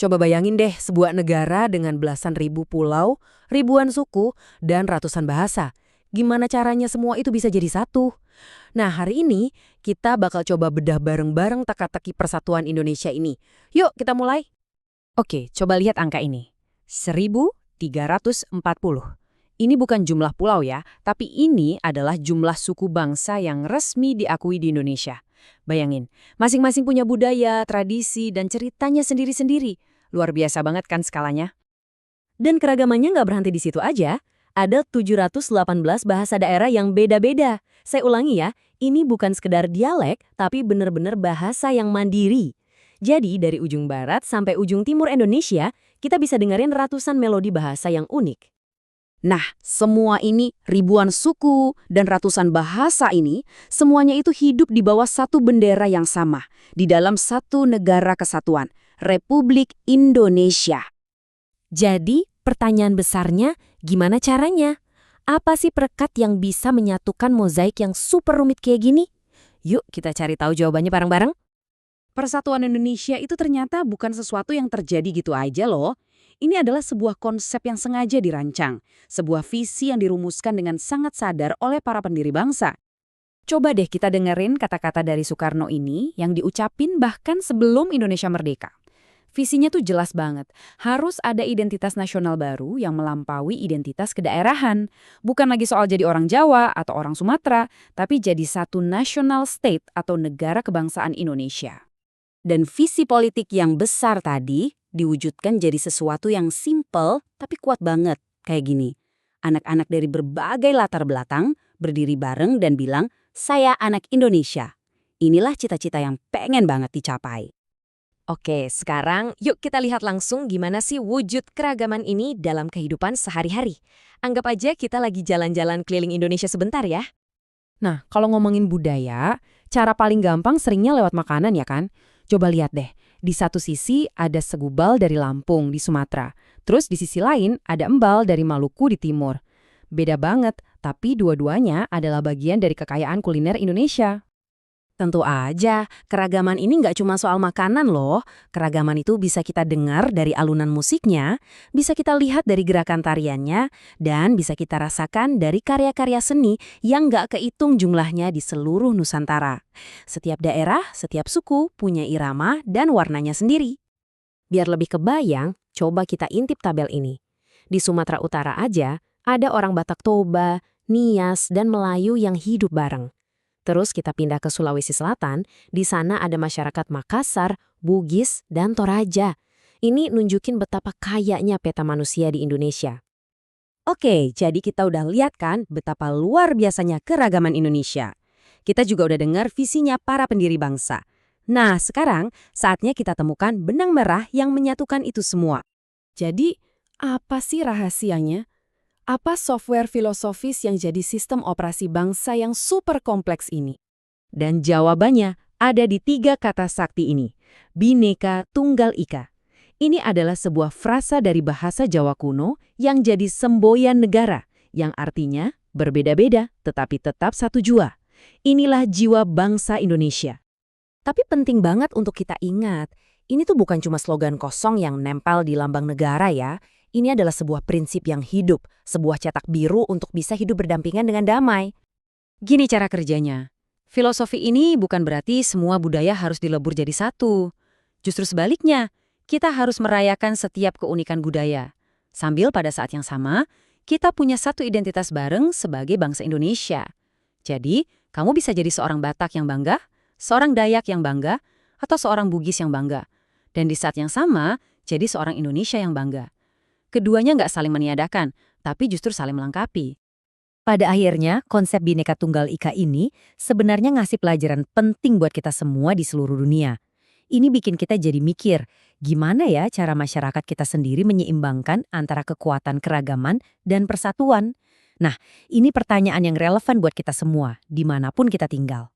Coba bayangin deh sebuah negara dengan belasan ribu pulau, ribuan suku, dan ratusan bahasa. Gimana caranya semua itu bisa jadi satu? Nah, hari ini kita bakal coba bedah bareng-bareng teka-teki persatuan Indonesia ini. Yuk, kita mulai. Oke, coba lihat angka ini. 1.340. Ini bukan jumlah pulau ya, tapi ini adalah jumlah suku bangsa yang resmi diakui di Indonesia. Bayangin, masing-masing punya budaya, tradisi, dan ceritanya sendiri-sendiri. Luar biasa banget kan skalanya? Dan keragamannya nggak berhenti di situ aja. Ada 718 bahasa daerah yang beda-beda. Saya ulangi ya, ini bukan sekedar dialek, tapi benar-benar bahasa yang mandiri. Jadi dari ujung barat sampai ujung timur Indonesia, kita bisa dengerin ratusan melodi bahasa yang unik. Nah, semua ini, ribuan suku dan ratusan bahasa ini, semuanya itu hidup di bawah satu bendera yang sama, di dalam satu negara kesatuan, Republik Indonesia. Jadi, pertanyaan besarnya, gimana caranya? Apa sih perekat yang bisa menyatukan mozaik yang super rumit kayak gini? Yuk, kita cari tahu jawabannya bareng-bareng. Persatuan Indonesia itu ternyata bukan sesuatu yang terjadi gitu aja loh. Ini adalah sebuah konsep yang sengaja dirancang, sebuah visi yang dirumuskan dengan sangat sadar oleh para pendiri bangsa. Coba deh kita dengerin kata-kata dari Soekarno ini yang diucapin bahkan sebelum Indonesia merdeka. Visinya tuh jelas banget, harus ada identitas nasional baru yang melampaui identitas kedaerahan. Bukan lagi soal jadi orang Jawa atau orang Sumatera, tapi jadi satu national state atau negara kebangsaan Indonesia. Dan visi politik yang besar tadi diwujudkan jadi sesuatu yang simple tapi kuat banget. Kayak gini, anak-anak dari berbagai latar belakang berdiri bareng dan bilang, saya anak Indonesia. Inilah cita-cita yang pengen banget dicapai. Oke, sekarang yuk kita lihat langsung gimana sih wujud keragaman ini dalam kehidupan sehari-hari. Anggap aja kita lagi jalan-jalan keliling Indonesia sebentar ya. Nah, kalau ngomongin budaya, cara paling gampang seringnya lewat makanan ya kan? Coba lihat deh, di satu sisi ada segubal dari Lampung di Sumatera, terus di sisi lain ada embal dari Maluku di timur. Beda banget, tapi dua-duanya adalah bagian dari kekayaan kuliner Indonesia. Tentu aja, keragaman ini nggak cuma soal makanan loh. Keragaman itu bisa kita dengar dari alunan musiknya, bisa kita lihat dari gerakan tariannya, dan bisa kita rasakan dari karya-karya seni yang nggak kehitung jumlahnya di seluruh Nusantara. Setiap daerah, setiap suku punya irama dan warnanya sendiri. Biar lebih kebayang, coba kita intip tabel ini. Di Sumatera Utara aja, ada orang Batak Toba, Nias, dan Melayu yang hidup bareng. Terus kita pindah ke Sulawesi Selatan, di sana ada masyarakat Makassar, Bugis, dan Toraja. Ini nunjukin betapa kayanya peta manusia di Indonesia. Oke, jadi kita udah lihat kan betapa luar biasanya keragaman Indonesia. Kita juga udah dengar visinya para pendiri bangsa. Nah, sekarang saatnya kita temukan benang merah yang menyatukan itu semua. Jadi, apa sih rahasianya? Apa software filosofis yang jadi sistem operasi bangsa yang super kompleks ini? Dan jawabannya ada di 3 kata sakti ini. Bhinneka Tunggal Ika. Ini adalah sebuah frasa dari bahasa Jawa kuno yang jadi semboyan negara, yang artinya berbeda-beda tetapi tetap satu jua. Inilah jiwa bangsa Indonesia. Tapi penting banget untuk kita ingat, ini tuh bukan cuma slogan kosong yang nempel di lambang negara ya. Ini adalah sebuah prinsip yang hidup, sebuah cetak biru untuk bisa hidup berdampingan dengan damai. Gini cara kerjanya. Filosofi ini bukan berarti semua budaya harus dilebur jadi satu. Justru sebaliknya, kita harus merayakan setiap keunikan budaya. Sambil pada saat yang sama, kita punya satu identitas bareng sebagai bangsa Indonesia. Jadi, kamu bisa jadi seorang Batak yang bangga, seorang Dayak yang bangga, atau seorang Bugis yang bangga. Dan di saat yang sama, jadi seorang Indonesia yang bangga. Keduanya nggak saling meniadakan, tapi justru saling melengkapi. Pada akhirnya, konsep Bhinneka Tunggal Ika ini sebenarnya ngasih pelajaran penting buat kita semua di seluruh dunia. Ini bikin kita jadi mikir, gimana ya cara masyarakat kita sendiri menyeimbangkan antara kekuatan keragaman dan persatuan? Nah, ini pertanyaan yang relevan buat kita semua, dimanapun kita tinggal.